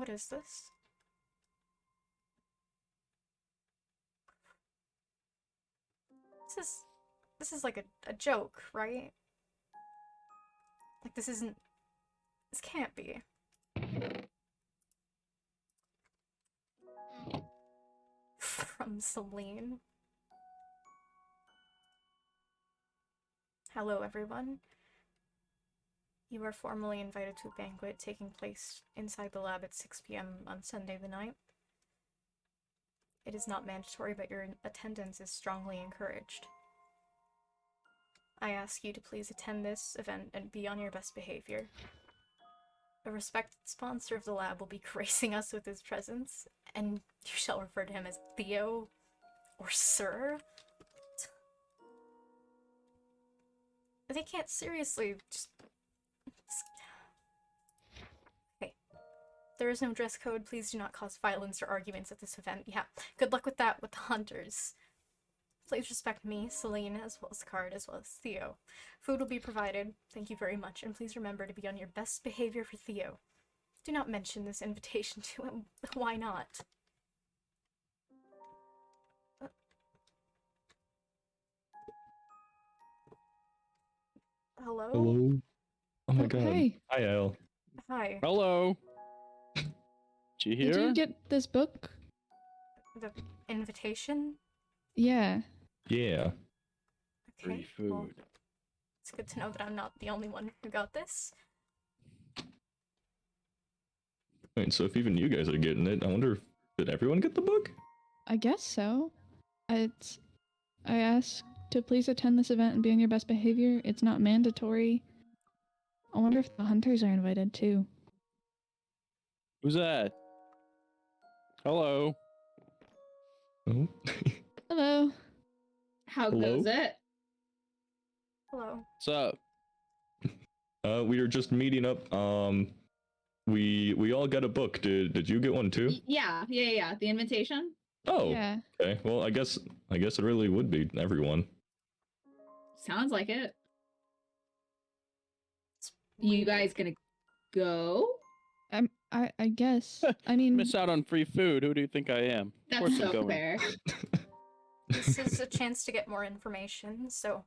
What is this? This is like a joke, right? Like this isn't... This can't be. From Celine. Hello, everyone. You are formally invited to a banquet taking place inside the lab at 6 p.m. on Sunday the 9th. It is not mandatory, but your attendance is strongly encouraged. I ask you to please attend this event and be on your best behavior. A respected sponsor of the lab will be gracing us with his presence, and you shall refer to him as Theo or Sir. They can't seriously just... Okay. There is no dress code. Please do not cause violence or arguments at this event. Yeah, good luck with that with the hunters. Please respect me, Celine, as well as Card, as well as Theo. Food will be provided. Thank you very much, and please remember to be on your best behavior for Theo. Do not mention this invitation to him. Why not? Hello? Hello? Oh my god. Hey. Hi, Al. Hi. Hello. Did you hear? Did you get this book? The invitation? Yeah. Yeah. Okay, Free food. well, it's good to know that I'm not the only one who got this. Wait, so if even you guys are getting it, I wonder if did everyone get the book? I guess so. I asked to please attend this event and be on your best behavior. It's not mandatory. I wonder if the hunters are invited too. Who's that? Hello. Oh. Hello. How Hello? goes it? Hello. What's up? We are just meeting up. We all got a book. Did you get one too? Yeah. The invitation? Oh. Yeah. Okay. Well, I guess it really would be everyone. Sounds like it. You guys gonna go? I guess. I mean, Miss out on free food. Who do you think I am? Of course That's I'm so going. fair. This is a chance to get more information, so...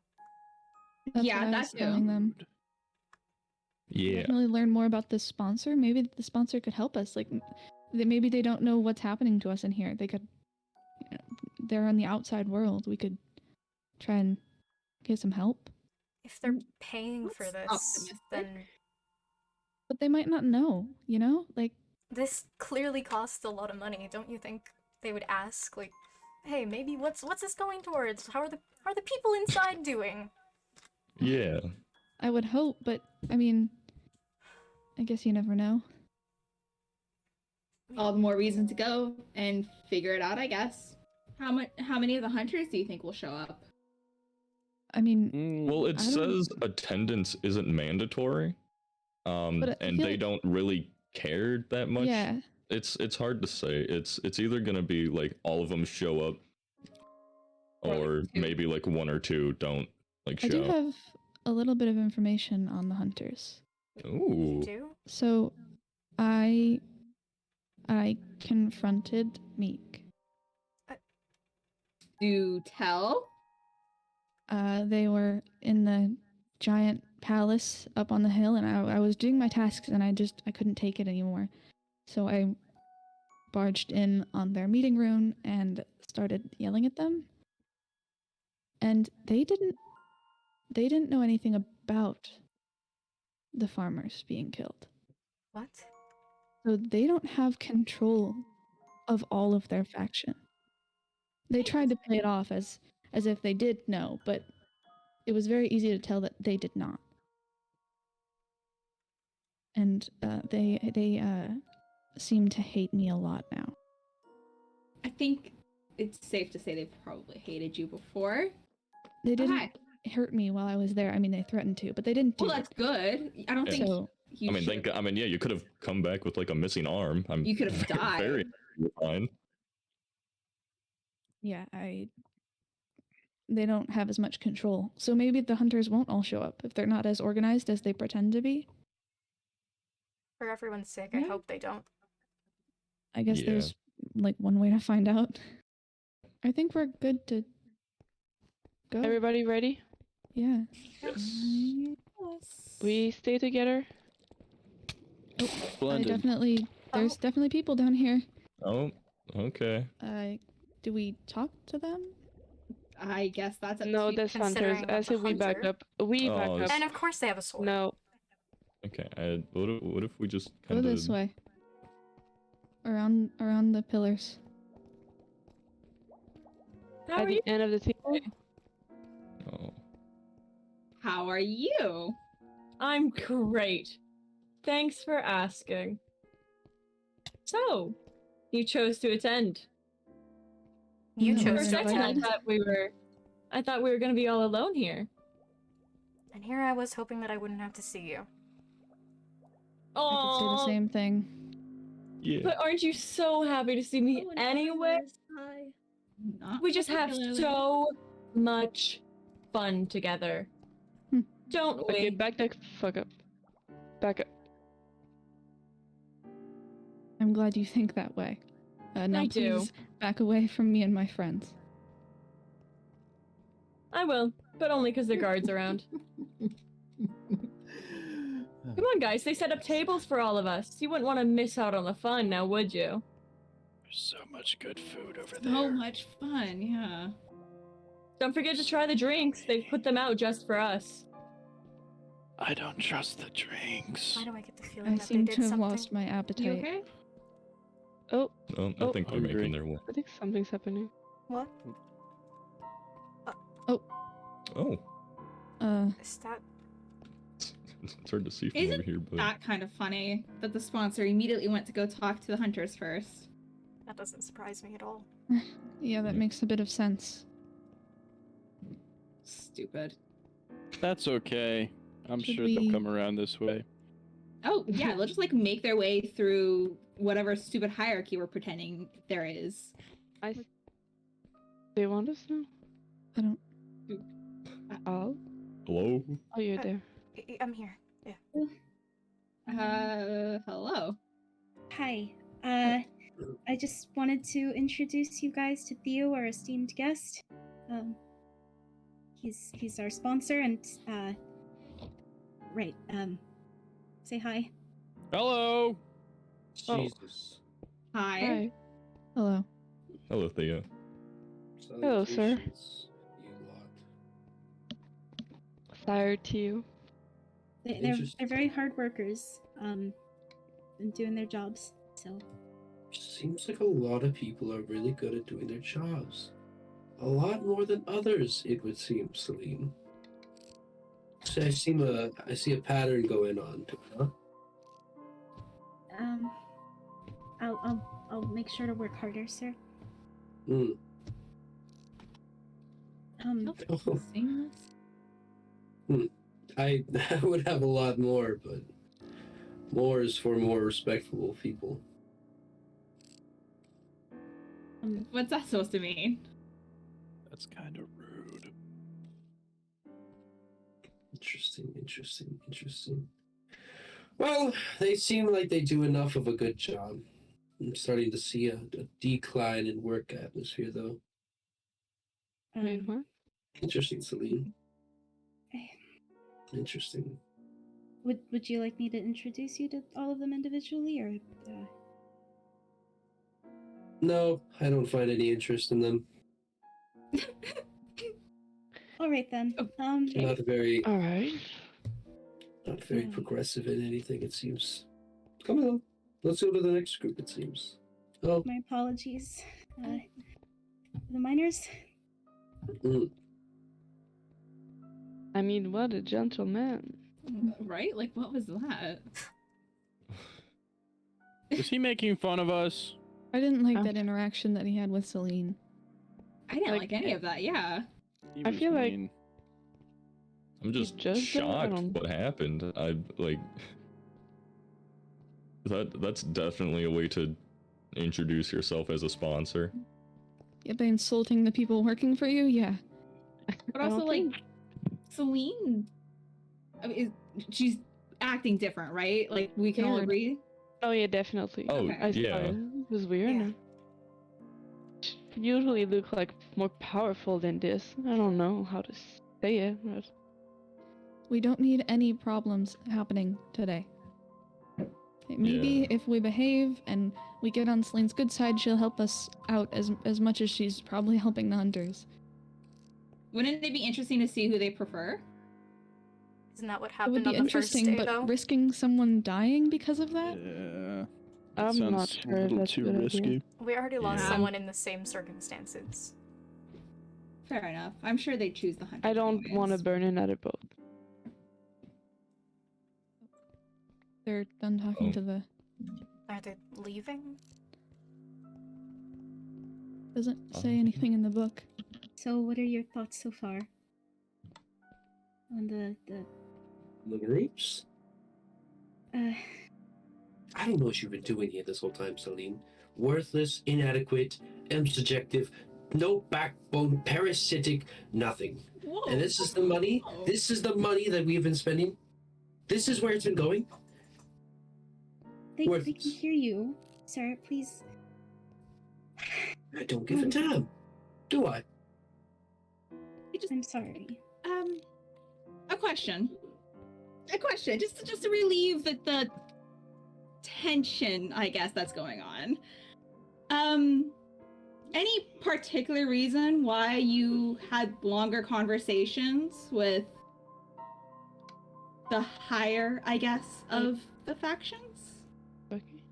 that's Yeah, what I that was too. telling them. Yeah. Definitely learn more about this sponsor. Maybe the sponsor could help us. Like, maybe they don't know what's happening to us in here. They could, they're in the outside world. We could try and get some help. If they're paying for That's this, optimistic. then But they might not know, you know? Like, this clearly costs a lot of money. Don't you think they would ask, like, hey, maybe what's this going towards? How are the people inside doing? Yeah. I would hope, but I mean, I guess you never know. All the more reason to go and figure it out, I guess. How many of the hunters do you think will show up? I mean, Well, it I don't- says attendance isn't mandatory. But I And feel they like- don't really care that much. yeah, It's hard to say. It's either gonna be like all of them show up, Or, like, or two. maybe like one or two don't like I do show. have a little bit of information on the hunters. Ooh. Do? So, I confronted Meek. Do tell? They were in the giant palace up on the hill, and I was doing my tasks, and I couldn't take it anymore. So I barged in on their meeting room and started yelling at them. And they didn't know anything about the farmers being killed. What? So they don't have control of all of their faction. They tried to play it off as if they did know, but it was very easy to tell that they did not. And they seem to hate me a lot now. I think it's safe to say they've probably hated you before. They didn't Okay. hurt me while I was there. I mean, they threatened to, but they didn't do Well, that's it. good. I don't Yeah. think So you should. Yeah, you could have come back with like a missing arm. You could have died. Very fine. yeah, they don't have as much control. So maybe the hunters won't all show up if they're not as organized as they pretend to be. For everyone's sake, I Yeah. hope they don't. I guess Yeah. there's like one way to find out. I think we're good to go. Everybody ready? Yeah. Yes. We stay together. Splendid. There's definitely people down here. Oh, okay. Do we talk to them? I guess that's up No, to that's hunters. Considering I that's a said we back hunter. up. We Oh, back up. it's- And of course they have a sword. No. Okay. What if we just Go kind of this way. Around the pillars. How At are the you? end of the table. Oh. How are you? I'm great. Thanks for asking. So, you chose to attend. You No, For a chose to second, I attend. thought we were gonna be all alone here. And here I was hoping that I wouldn't have to see you. I could say the Oh, same thing. Yeah. but aren't you so happy to see me anyway? Not We just have particularly. so much fun together. Hmm. Don't we? Okay, back the fuck up. Back up. I'm glad you think that way. Now I do. please back away from me and my friends. I will, but only because the guards around. Come on, guys. They set up tables for all of us. You wouldn't want to miss out on the fun, now would you? There's so much good food over So much fun, yeah. Don't forget to try the drinks. They've put them out just for us. I don't trust the drinks. Why do I get the feeling I that they seem did to have something? lost my appetite. You okay? Oh, I Oh, think they're hungry. making their way. I think something's happening. What? Oh. Is that... It's hard to see from Isn't over here, but That kind of funny that the sponsor immediately went to go talk to the hunters first. That doesn't surprise me at all. Yeah, that makes a bit of sense. Stupid. That's okay. I'm Should sure we- they'll come around this way. Oh, yeah, they'll just like make their way through whatever stupid hierarchy we're pretending there is. They want us now? I don't. Oh? hello. Oh, you're there. I'm here. Yeah. Hello. Hi. I just wanted to introduce you guys to Theo, our esteemed guest. He's our sponsor, and right. Say hi. Hello. Jesus. Hi. Hi. Hello. Hello, Theo. Hello, sir. Salutations, you lot. Sire to you. They're Interesting. very hard workers. And doing their jobs. So Seems like a lot of people are really good at doing their jobs. A lot more than others, it would seem, Celine. So I see a pattern going on. Huh? I'll make sure to work harder, sir. Hmm. Seamless. I would have a lot more, but more is for more respectable people. What's that supposed to mean? That's kind of rude. Interesting. Well, they seem like they do enough of a good job. I'm starting to see a decline in work atmosphere, though. Wait, what? Interesting, Celine. Okay. Interesting. Would you like me to introduce you to all of them individually, or? No, I don't find any interest in them. All right then. They're not very Alright. progressive in anything, it seems. Come on, let's go to the next group, it seems. Oh, My apologies. The miners. I mean, what a gentleman. Right? Like, what was that? Is he making fun of us? I didn't like that interaction that he had with Celine. I didn't Like- like any of that, yeah. He I was feel like- mean. I'm just judged them? I shocked don't- what happened. I like that's definitely a way to introduce yourself as a sponsor. Yeah, by insulting the people working for you? Yeah. But I also, don't like, think- Celine, I mean, she's acting different, right? Like, we can all Scared. agree. Oh, yeah, definitely. Oh, Okay. I saw yeah. it. It was weird. Yeah. Usually look like more powerful than this. I don't know how to say it. But... We don't need any problems happening today. Maybe Yeah. if we behave and we get on Celine's good side, she'll help us out as much as she's probably helping the hunters. Wouldn't it be interesting to see who they prefer? Isn't that what It would happened be on the first interesting, day, but though? risking someone dying because of that? Yeah. I'm Sounds not a sure if little that's a too good idea. risky. We already lost Yeah. someone in the same circumstances. Fair enough. I'm sure they choose the hunter. I don't want to burn another boat. They're done talking Oh. to the... Are they leaving? Doesn't say anything in the book. So, what are your thoughts so far on the groups? uh I don't know what you've been doing here this whole time, Celine. Worthless, inadequate, subjective, no backbone, parasitic, nothing. Whoa. And this is the money. Whoa. This is the money that we've been spending. This is where it's been going. they can Worthless. hear you, sir. Please. I don't give a damn. Do I? I'm sorry. A question, just to relieve the tension, I guess, that's going on. Any particular reason why you had longer conversations with the higher, I guess, of the factions? Okay.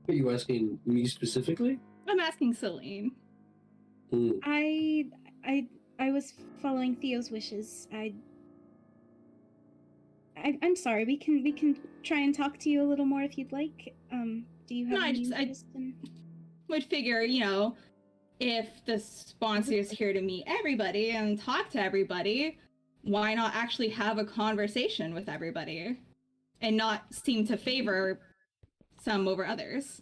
Are you asking me specifically? I'm asking Celine. Hmm. I was following Theo's wishes. I'm sorry. We can try and talk to you a little more if you'd like. Do you have No, I any just- interest in... Would figure, if the sponsor is here to meet everybody and talk to everybody, why not actually have a conversation with everybody and not seem to favor some over others?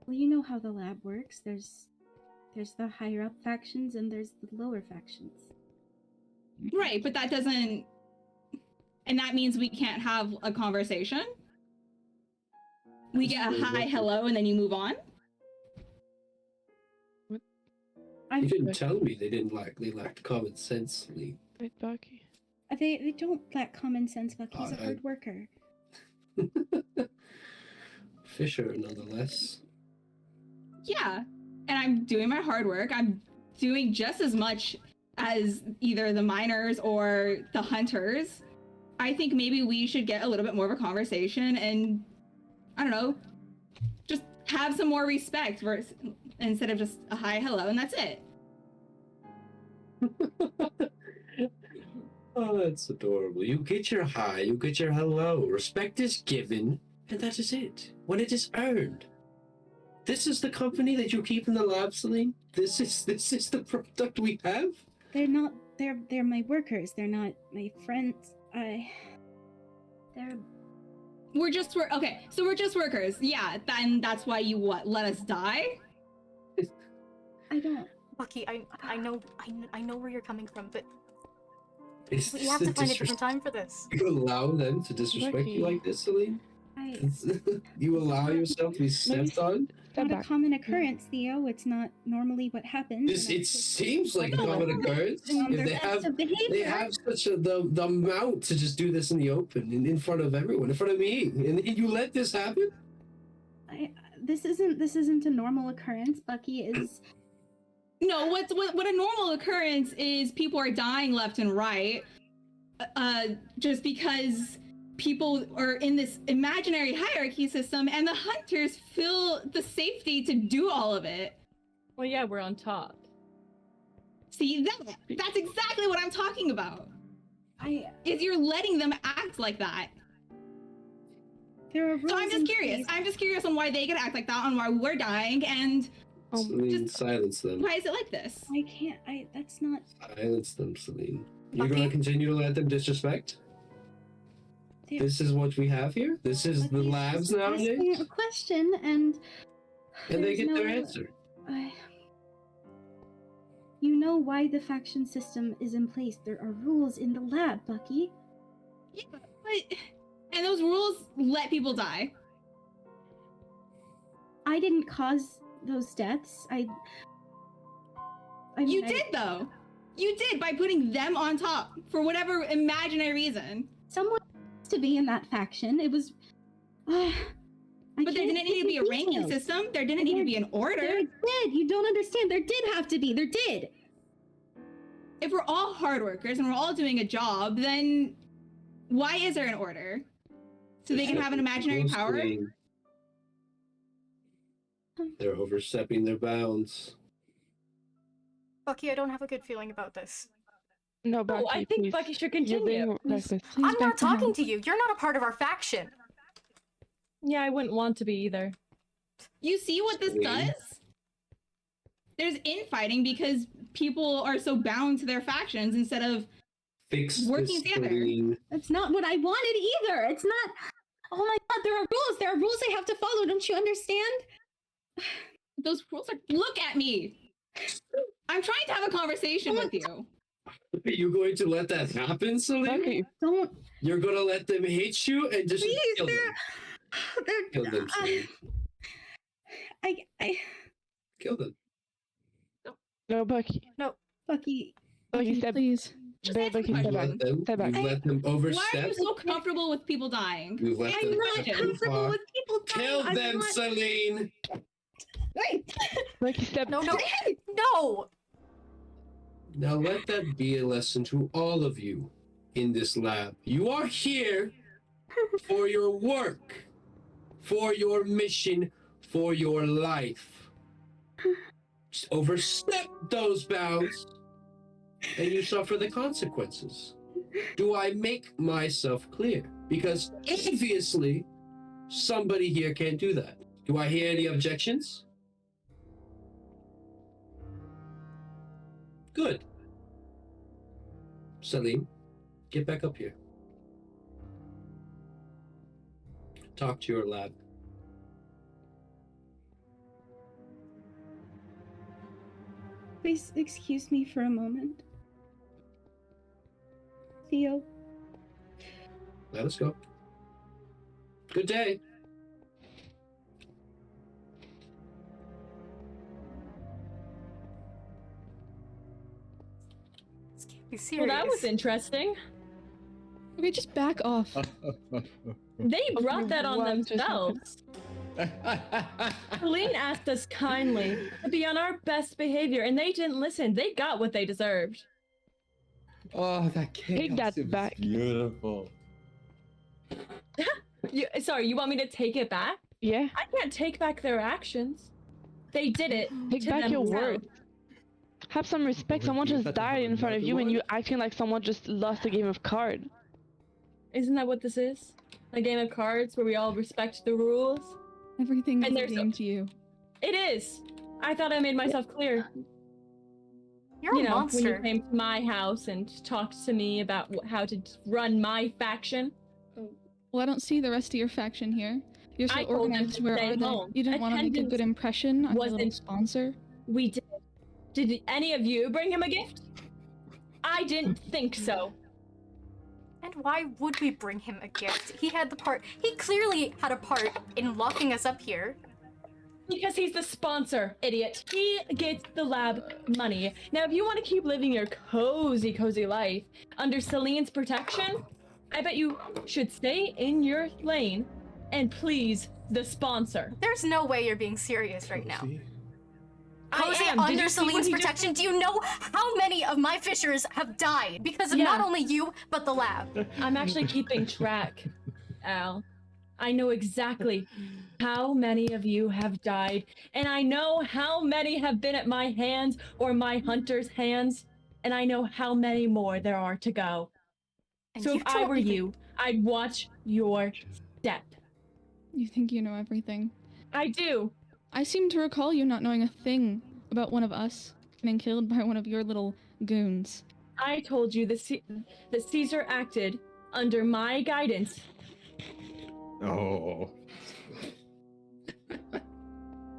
Well, you know how the lab works. There's the higher up factions and there's the lower factions. Right, but that doesn't... And that means we can't have a conversation? We get a hi, hello, and then you move on? You didn't tell me they lacked common sense, Lee. Wait, Bucky. They don't lack common sense, Bucky's a I- hard worker. Fisher, nonetheless. Yeah, and I'm doing my hard work. I'm doing just as much as either the miners or the hunters. I think maybe we should get a little bit more of a conversation and, I don't know, just have some more respect instead of just a hi, hello, and that's it. Oh, that's adorable. You get your hi, you get your hello. Respect is given, and that is it. When it is earned. This is the company that you keep in the lab, Celine? This is the product we have? They're not. They're my workers. They're not my friends. They're. We're just okay. So we're just workers. Yeah. Then that's why you let us die? I don't. Bucky, I know where you're coming from, but Is we this have the to find a different time for this. You allow them to disrespect you like this, Celine? You allow yourself to be stepped on? It's not a common occurrence, Theo. It's not normally what happens. It seems like a common occurrence. If they have such the amount to just do this in the open, in front of everyone, in front of me, and you let this happen? This isn't a normal occurrence. Bucky is. No, what a normal occurrence is people are dying left and right, just because people are in this imaginary hierarchy system, and the hunters feel the safety to do all of it. Well, yeah, we're on top. See, that's exactly what I'm talking about. Is you're letting them act like that. There are rules. So I'm just curious. I'm just curious on why they get to act like that, on why we're dying, and Celine, silence them. why is it like this? I can't. That's not. Silence them, Celine. You're Bucky? going to continue to let them disrespect? This is what we have here? This is the labs nowadays? Asking a question and. And they there's get their no- answer. You know why the faction system is in place. There are rules in the lab, Bucky. Yeah, but and those rules let people die. I didn't cause those deaths. You did, though. You did, by putting them on top for whatever imaginary reason. Someone has to be in that faction. It was. But there didn't need to be a ranking system. There didn't need to be an order. There did. You don't understand. There did have to be. There did. If we're all hard workers and we're all doing a job, then why is there an order? So they can have an imaginary power? They're overstepping their bounds. Bucky, I don't have a good feeling about this. No, Bucky, I think please. Bucky should You're being continue. reckless. Please I'm back not down. talking to you. You're not a part of our faction. Yeah, I wouldn't want to be either. You see what this does? There's infighting because people are so bound to their factions instead of Fix working this together. thing. That's not what I wanted either. It's not. Oh my god, there are rules. There are rules I have to follow. Don't you understand? Those rules are. Look at me. I'm trying to have a conversation with you. Are you going to let that happen, Celine? Bucky, Don't. You're gonna let them hate you and just Please, kill them. they're. Kill them, Celine. I. Kill them. no, Bucky. Bucky. Bucky, step. Please. Just Babe, answer the Bucky, You've question. let them, Step back. you've let them Why are overstep. you so comfortable with people dying? You've let I'm them not step too comfortable far. with people dying. Kill I'm them, not- Celine! Wait. Bucky, step. No, no, no! Now let that be a lesson to all of you in this lab. You are here for your work, for your mission, for your life. Just overstep those bounds and you suffer the consequences. Do I make myself clear? Because obviously somebody here can't do that. Do I hear any objections? Good. Salim, get back up here. Talk to your lab. Please excuse me for a moment. Theo. Let us go. Good day. This can't be Well, serious. that was interesting. Okay, just back off. They brought that on What just themselves. Celine asked us kindly to be on our best behavior, and they didn't listen. They got what they deserved. Oh, that chaos. Take that it was back. Beautiful. Sorry, you want me to take it back? Yeah. I can't take back their actions. They did it. Take to back your themselves. word. Have some respect. Would Someone you just let them died have in front of another you, and one? you acting like someone just lost a game of card. Isn't that what this is? A game of cards where we all respect the rules? Everything And is a there's game to you. It is. I thought I made myself clear. You're you a know, monster. when you came to my house and talked to me about how to run my faction. Well, I don't see the rest of your faction here. You're so I told them organized. to Where stay are they? home. You didn't want to make a Attendance good impression on your little wasn't- sponsor. We did. Did any of you bring him a gift? I didn't think so. And why would we bring him a gift? He clearly had a part in locking us up here. Because he's the sponsor, idiot. He gets the lab money. Now, if you want to keep living your cozy life under Celine's protection, I bet you should stay in your lane and please the sponsor. There's no way you're being serious right now. I Cozy am. Did under you see what Celine's he just protection. Do you know how many of my fishers have died because of Yeah. not only you, but the lab? I'm actually keeping track, Al. I know exactly how many of you have died, and I know how many have been at my hands or my hunter's hands, and I know how many more there are to go. And So you if I don't were even- you, I'd watch your step. You think you know everything. I do. I seem to recall you not knowing a thing about one of us getting killed by one of your little goons. I told you that Caesar acted under my guidance. Oh.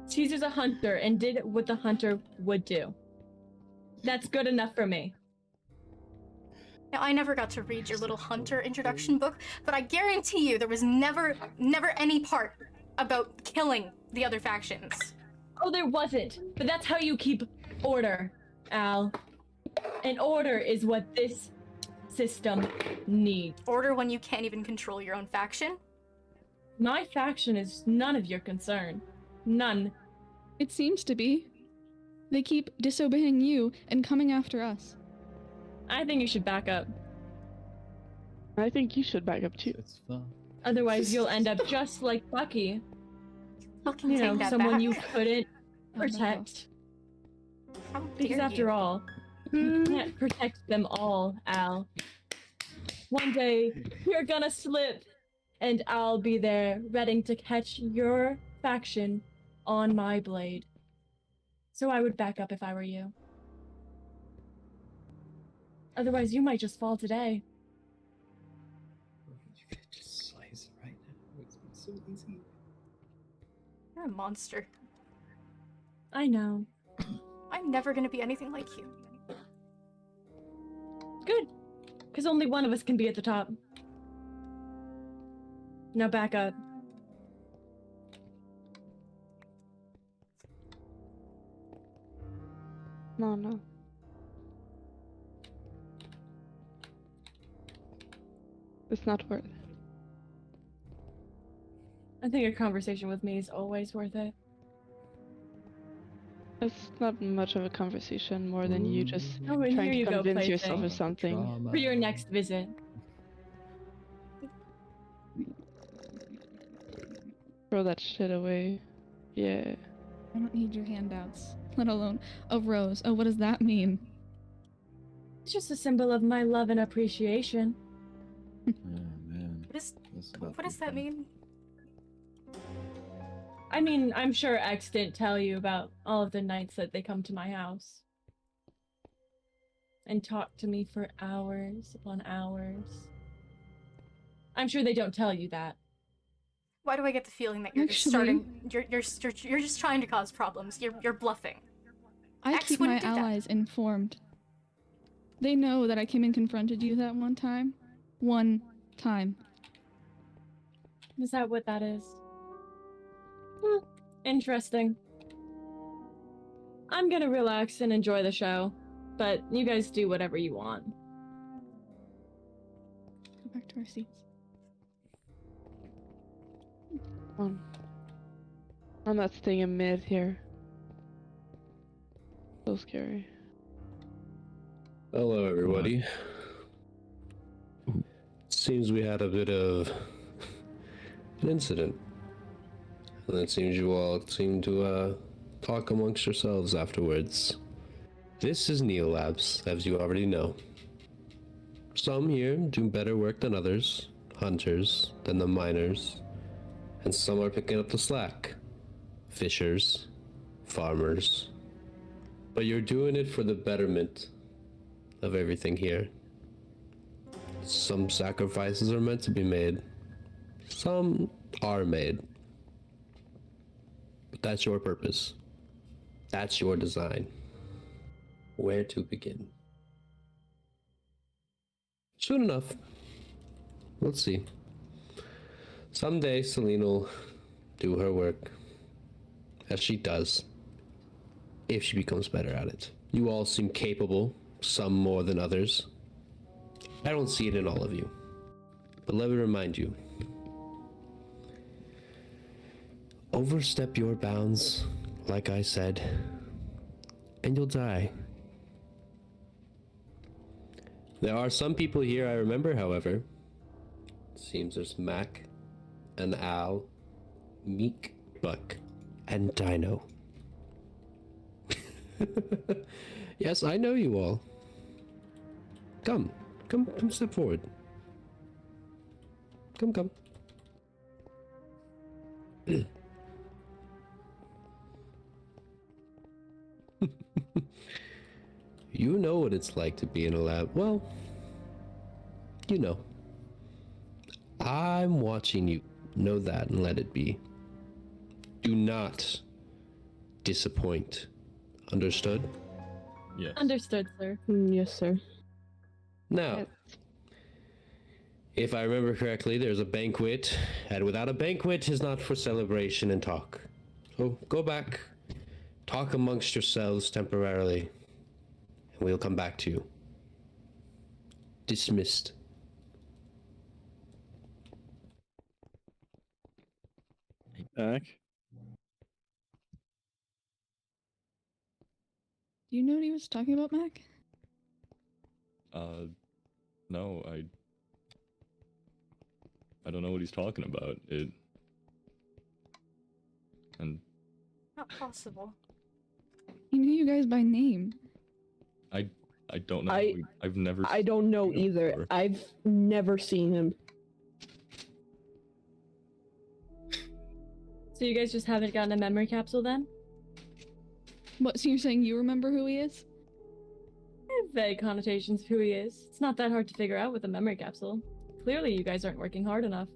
Caesar's a hunter and did what the hunter would do. That's good enough for me. Now, I never got to read your little hunter introduction book, but I guarantee you there was never any part about killing the other factions. Oh, there wasn't. But that's how you keep order, Al. And order is what this system needs. Order when you can't even control your own faction? My faction is none of your concern. None. It seems to be. They keep disobeying you and coming after us. I think you should back up. I think you should back up too. It's fun. Otherwise, you'll end up just like Bucky. Fucking You take know, that someone back. you couldn't Oh, back protect. How Because dare after you. all, you can't protect them all, Al. One day, you're gonna slip, and I'll be there, ready to catch your faction on my blade. So I would back up if I were you. Otherwise, you might just fall today. You could just slice it right now. It's been so easy. You're a monster. I know. I'm never gonna be anything like you. Good. Because only one of us can be at the top. Now back up. No. It's not worth it. I think a conversation with me is always worth it. It's not much of a conversation, more than you just Oh, and trying here you to go, convince yourself plaything. of something. Drama. For your next visit. Throw that shit away. Yeah. I don't need your handouts, let alone a rose. Oh, what does that mean? It's just a symbol of my love and appreciation. Oh man. What What does that mean? I mean, I'm sure X didn't tell you about all of the nights that they come to my house. And talk to me for hours upon hours. I'm sure they don't tell you that. Why do I get the feeling that you're just Actually- starting? You're just trying to cause problems. You're bluffing. I X keep my wouldn't do that. allies informed. They know that I came and confronted you that one time. One time. Is that what that is? Interesting. I'm gonna relax and enjoy the show, but you guys do whatever you want. Go back to our seats. I'm not staying in mid here. So scary. Hello, everybody. Seems we had a bit of an incident. And it seems you all seem to talk amongst yourselves afterwards. This is Neolabs, as you already know. Some here do better work than others, hunters than the miners, and some are picking up the slack. Fishers, farmers. But you're doing it for the betterment of everything here. Some sacrifices are meant to be made. Some are made. But that's your purpose. That's your design. Where to begin? Soon enough. Let's see. Someday Celine will do her work. As she does. If she becomes better at it. You all seem capable. Some more than others. I don't see it in all of you. But let me remind you. Overstep your bounds, like I said, and you'll die. There are some people here I remember, however. Seems there's Mac, and Al, Meek, Buck, and Dino. Yes, I know you all. Come step forward. Come. You know what it's like to be in a lab. Well, you know. I'm watching you. Know that and let it be. Do not disappoint. Understood? Yes. Understood, sir. Yes, sir. Now, Yes. If I remember correctly, there's a banquet, and without a banquet is not for celebration and talk. So go back, talk amongst yourselves temporarily, and we'll come back to you. Dismissed. Back. Do you know what he was talking about, Mac? No, I don't know what he's talking about. And Not possible. He knew you guys by name. I don't know. I've never. I don't know seen him either. before. I've never seen him. So you guys just haven't gotten a memory capsule then? What, so you're saying you remember who he is? I have vague connotations of who he is. It's not that hard to figure out with a memory capsule. Clearly you guys aren't working hard enough.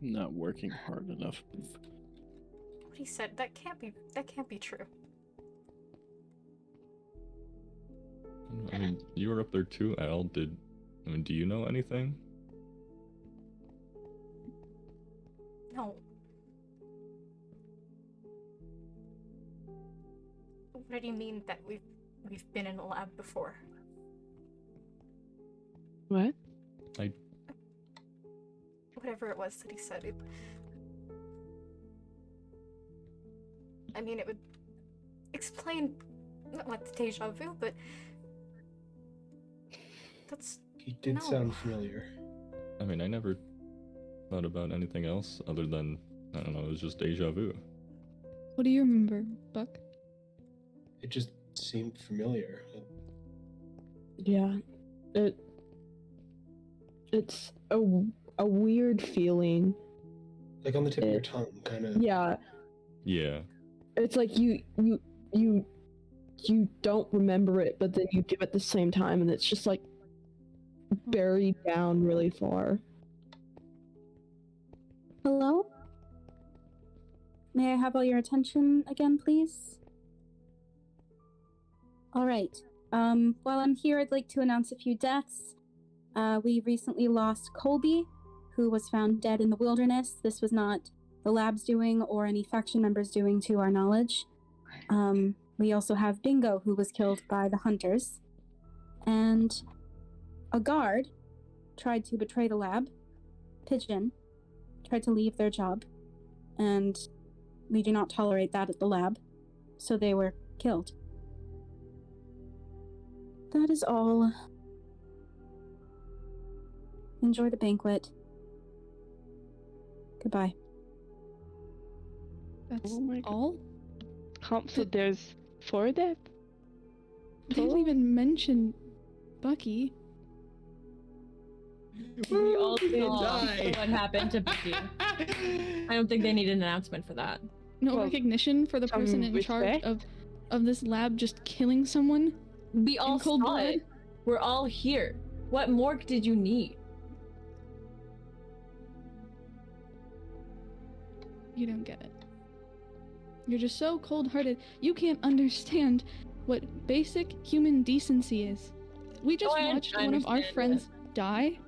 Not working hard enough. What he said, that can't be true. I mean, you were up there too, Al. Do you know anything? No. What do you mean that we've been in a lab before? What? Whatever it was that he said, I mean, it would explain what the deja vu, but that's He did no. sound familiar. I mean, I never thought about anything else other than, I don't know, it was just deja vu. What do you remember, Buck? It just seemed familiar. Yeah. It's a weird feeling. Like on the tip of your tongue, kind of. Yeah. Yeah. It's like you don't remember it, but then you do at the same time, and it's just like buried down really far. Hello? May I have all your attention again, please? All right. While I'm here, I'd like to announce a few deaths. We recently lost Colby, who was found dead in the wilderness. This was not the lab's doing or any faction members doing to our knowledge. We also have Dingo, who was killed by the hunters. And a guard tried to betray the lab. Pigeon tried to leave their job. And we do not tolerate that at the lab. So they were killed. That is all. Enjoy the banquet. Goodbye. That's Oh my God. all? So there's 4 deaths? They didn't even mention Bucky. We all saw what happened to Bucky. I don't think they need an announcement for that. No Well, recognition for the person some in charge respect. of this lab just killing someone? We all In cold saw blood? it. We're all here. What more did you need? You don't get it. You're just so cold-hearted, you can't understand what basic human decency is. We just I watched one of our understand friends die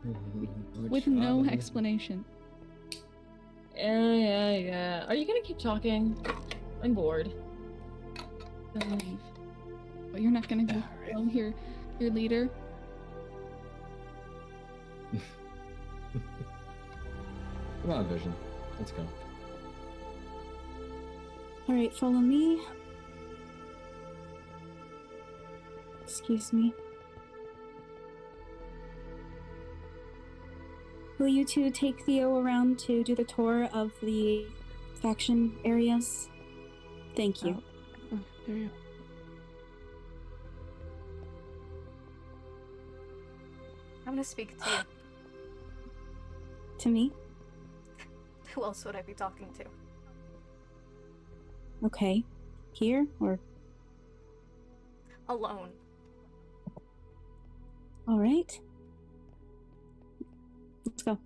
with no explanation. Yeah. Are you gonna keep talking? I'm bored. Then leave. But you're not gonna go tell your leader. Come on, Vision. Let's go. All right, follow me. Excuse me. Will you two take Theo around to do the tour of the faction areas? Thank you. Oh, there you I'm gonna speak to you. To me? Who else would I be talking to? Okay. Here or? Alone. All right. Let's go.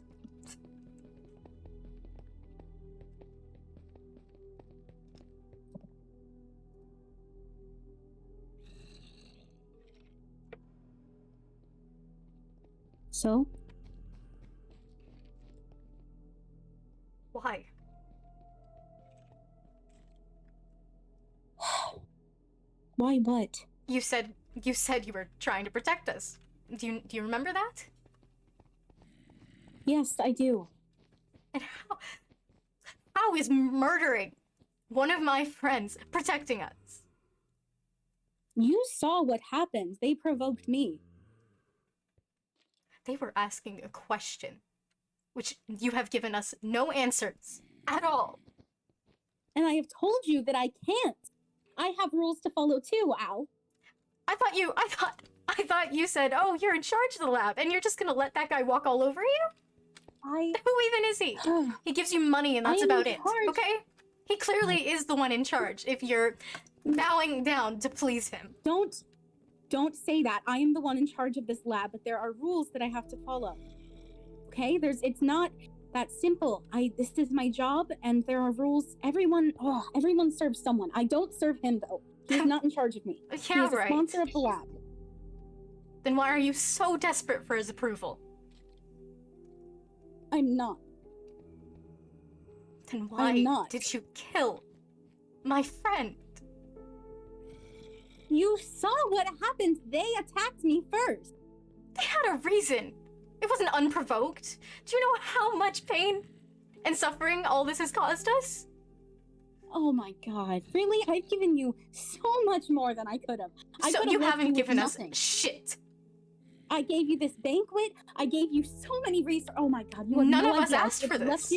So? Why? Why what? You said you were trying to protect us. Do you remember that? Yes, I do. And how is murdering one of my friends protecting us? You saw what happened. They provoked me. They were asking a question, which you have given us no answers at all. And I have told you that I can't. I have rules to follow too, Al. I thought you said, "Oh, you're in charge of the lab, and you're just gonna let that guy walk all over you." Who even is he? He gives you money, and that's I am about in it. charge. Okay? He clearly is the one in charge. If you're bowing down to please him. Don't say that. I am the one in charge of this lab, but there are rules that I have to follow. Okay? It's not that simple. This is my job, and there are rules. Everyone serves someone. I don't serve him though. He's not in charge of me. Yeah, he is a right. sponsor of the lab. Then why are you so desperate for his approval? I'm not. Then why did you kill my friend? You saw what happened. They attacked me first. They had a reason. It wasn't unprovoked. Do you know how much pain and suffering all this has caused us? Oh my god. Really? I've given you so much more than I could have. So you haven't given us shit. I gave you this banquet. I gave you so many resources. Oh my god, you have None no of us idea. asked for this.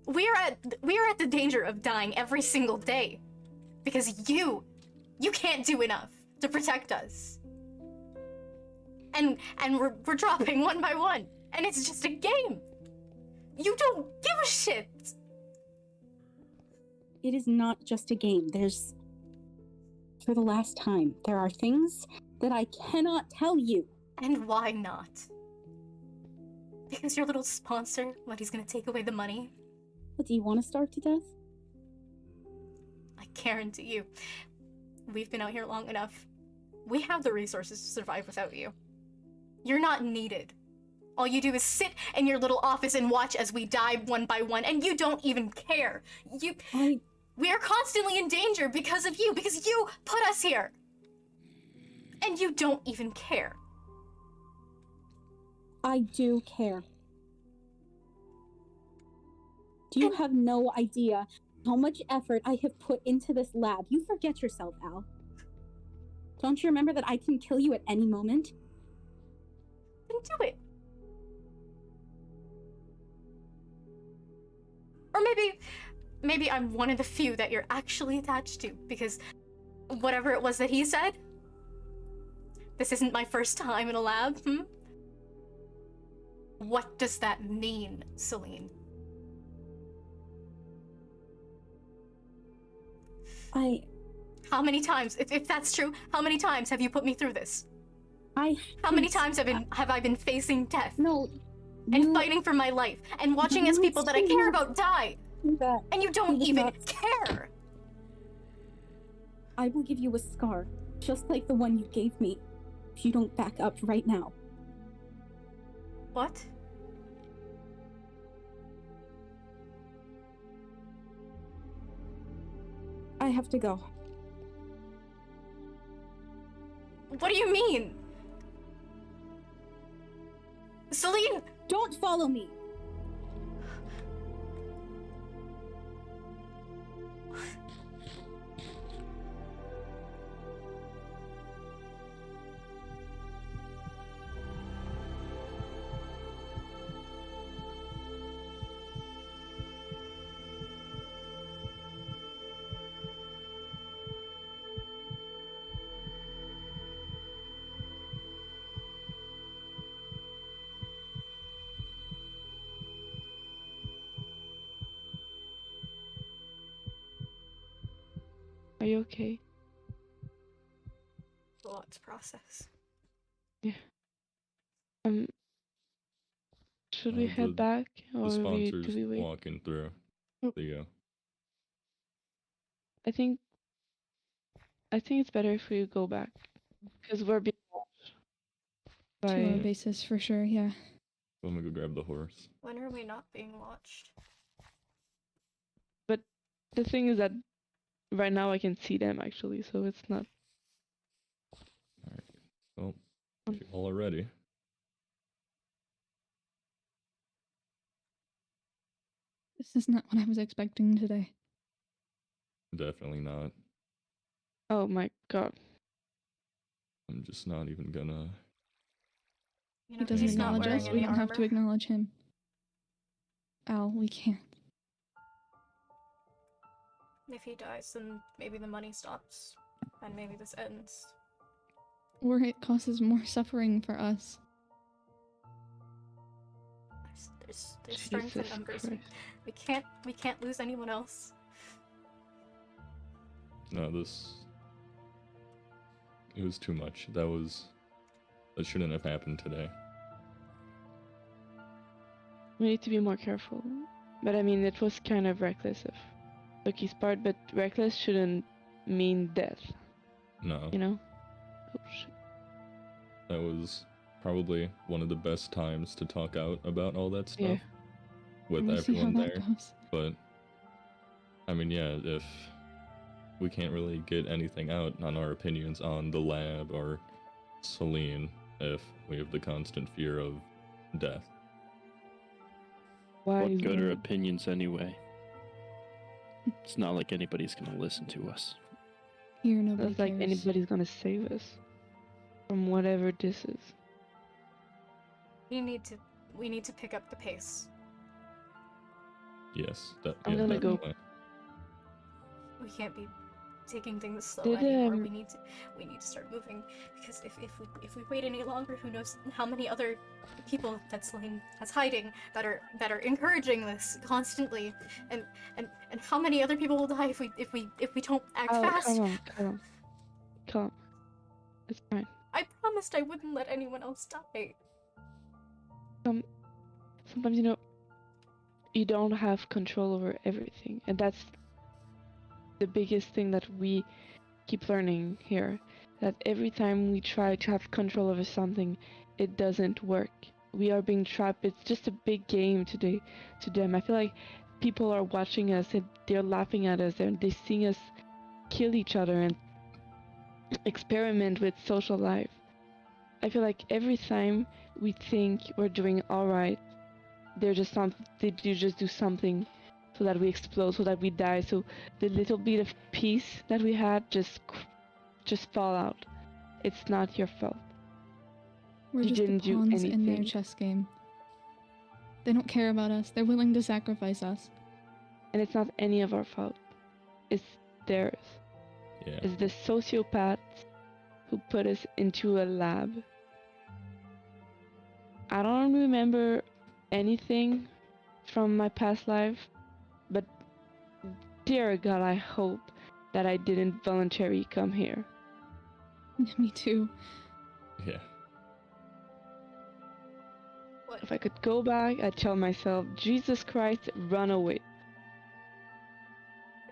We are at the danger of dying every single day because you can't do enough to protect us. And we're dropping one by one, and it's just a game. You don't give a shit. It is not just a game. For the last time, there are things that I cannot tell you. And why not? Because your little sponsor, he's gonna take away the money? But do you want to starve to death? I guarantee you, we've been out here long enough. We have the resources to survive without you. You're not needed. All you do is sit in your little office and watch as we die one by one, and you don't even care. We are constantly in danger because of you, because you put us here. And you don't even care. I do care. You have no idea how much effort I have put into this lab. You forget yourself, Al. Don't you remember that I can kill you at any moment? Then do it. Or maybe I'm one of the few that you're actually attached to, because whatever it was that he said, this isn't my first time in a lab, What does that mean, Celine? How many times, if that's true, how many times have you put me through this? How many times have I been facing death? And fighting for my life, and watching as people that I care about die? And you don't even care! I will give you a scar, just like the one you gave me, if you don't back up right now. What? I have to go. What do you mean? Celine! Don't follow me! Are you okay? A lot to process. Yeah. Should we head back, or The sponsor's do we wait? walking through. Theo. I think it's better if we go back, because we're being watched. 2-hour Right. basis for sure, yeah. Let me go grab the horse. When are we not being watched? But the thing is that right now I can see them actually, so it's not. Well, if you all are ready. This is not what I was expecting today. Definitely not. Oh my god. I'm just not even gonna. You He know, doesn't he's not acknowledge wearing us, any we don't armor. have to acknowledge him. Al, we can't. If he dies, then maybe the money stops, and maybe this ends. Or it causes more suffering for us. There's strength in Jesus numbers. Christ. We can't lose anyone else. No, this. It was too much. That shouldn't have happened today. We need to be more careful. But I mean, it was kind of reckless of Loki's part, but reckless shouldn't mean death, No. you know? Oh shit. That was probably one of the best times to talk out about all that stuff Yeah. with We'll see how everyone that there. goes. But I mean, yeah, if we can't really get anything out on our opinions on the lab or Celine, if we have the constant fear of death. Why What is good are that? opinions anyway? It's not like anybody's gonna listen to us. Here, nobody It's like cares. anybody's gonna save us from whatever this is. We need to pick up the pace. Yes, I'm yeah, gonna go- definitely. We can't be taking things slow Did, anymore. We need to start moving, because if we wait any longer, who knows how many other people that's hiding that are encouraging this constantly, and how many other people will die if we don't act Oh, fast. calm. It's fine. I promised I wouldn't let anyone else die. Sometimes, you know, you don't have control over everything, and that's the biggest thing that we keep learning here. That every time we try to have control over something, it doesn't work. We are being trapped. It's just a big game today to them. I feel like people are watching us and they're laughing at us and they're seeing us kill each other and experiment with social life. I feel like every time we think we're doing all right, they just do something so that we explode, so that we die, so the little bit of peace that we had just fall out. It's not your fault. We're You just the didn't do pawns in their anything. chess game. They don't care about us. They're willing to sacrifice us. And it's not any of our fault. It's theirs. Yeah. It's the sociopaths who put us into a lab. I don't remember anything from my past life, but dear God, I hope that I didn't voluntarily come here. Me too. Yeah. What? If I could go back, I'd tell myself, Jesus Christ, run away.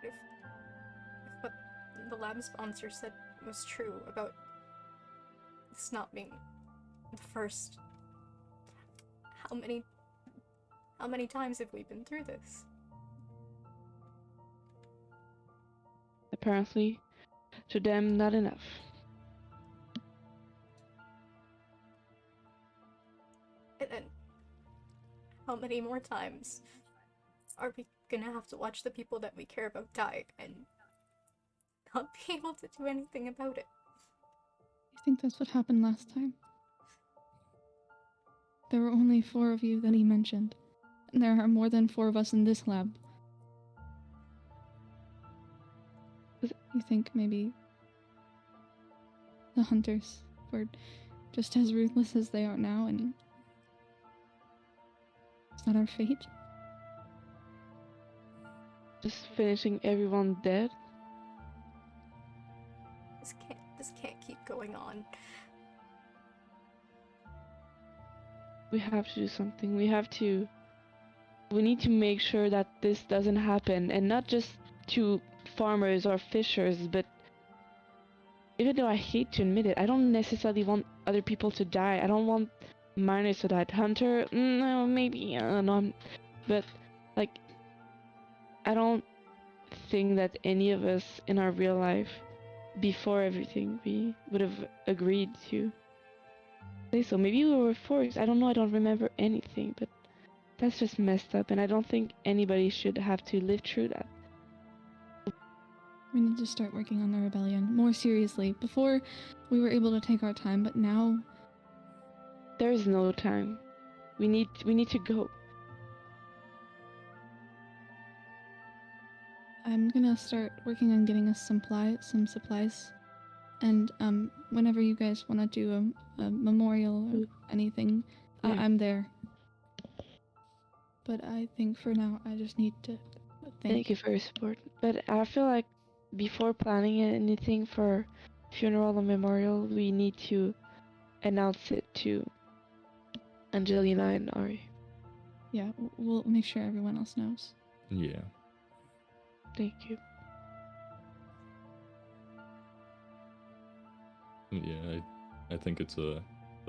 If what the lab sponsor said was true about this not being the first, how many times have we been through this? Apparently, to them, not enough. And then, how many more times are we gonna have to watch the people that we care about die and not be able to do anything about it? You think that's what happened last time? There were only 4 of you that he mentioned. And there are more than 4 of us in this lab. You think maybe the hunters were just as ruthless as they are now, and is that our fate? Just finishing everyone dead? This can't keep going on. We have to do something. We need to make sure that this doesn't happen, and not just to farmers or fishers, but even though I hate to admit it, I don't necessarily want other people to die. I don't want miners to die. Hunter, no, maybe, no, but like, I don't think that any of us in our real life, before everything, we would have agreed to say so. Maybe we were forced. I don't know. I don't remember anything, but that's just messed up, and I don't think anybody should have to live through that. We need to start working on the rebellion more seriously. Before, we were able to take our time, but now There is no time. We need to go. I'm gonna start working on getting us some supplies. And whenever you guys want to do a memorial or anything, Yeah. I'm there. But I think for now, I just need to Thank you for your support. But I feel like before planning anything for funeral or memorial, we need to announce it to Angelina and Ari. Yeah, we'll make sure everyone else knows. Yeah. Thank you. Yeah, I think it's the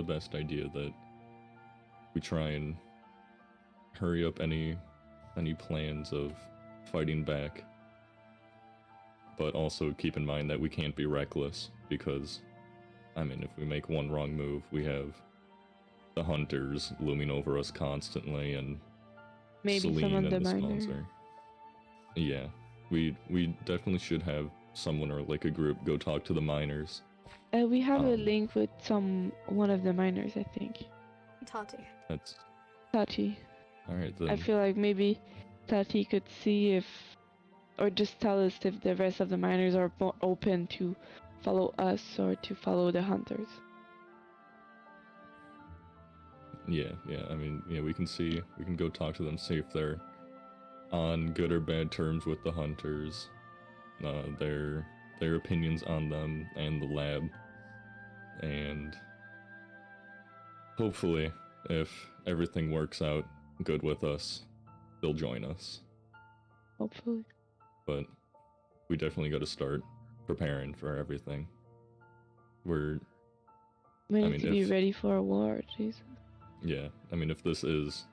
best idea that we try and hurry up any plans of fighting back, but also keep in mind that we can't be reckless, because I mean, if we make one wrong move, we have the hunters looming over us constantly, and Maybe Celine someone and the the miner. sponsor. Yeah, we definitely should have someone or like a group go talk to the miners. We have a link with one of the miners, I think. Tati. That's Tati. alright then. I feel like maybe Tati could see if, or just tell us if the rest of the miners are more open to follow us or to follow the hunters. Yeah, I mean, yeah, we can go talk to them, see if they're on good or bad terms with the hunters, their opinions on them and the lab, and hopefully, if everything works out good with us, they'll join us. Hopefully. But we definitely got to start preparing for everything. We need to be ready for a war, Jesus. Yeah, I mean, if this is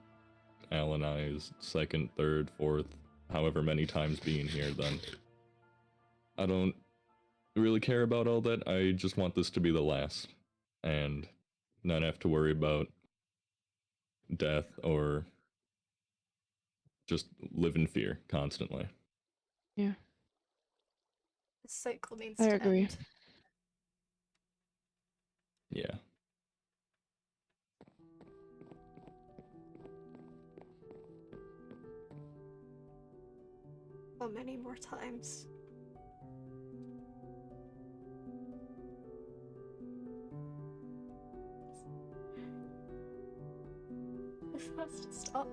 Al and I's second, third, fourth, however many times being here, then I don't really care about all that. I just want this to be the last, and not have to worry about death or just live in fear constantly. Yeah. The cycle needs I to agree. end. Yeah. How many more times? This has to stop.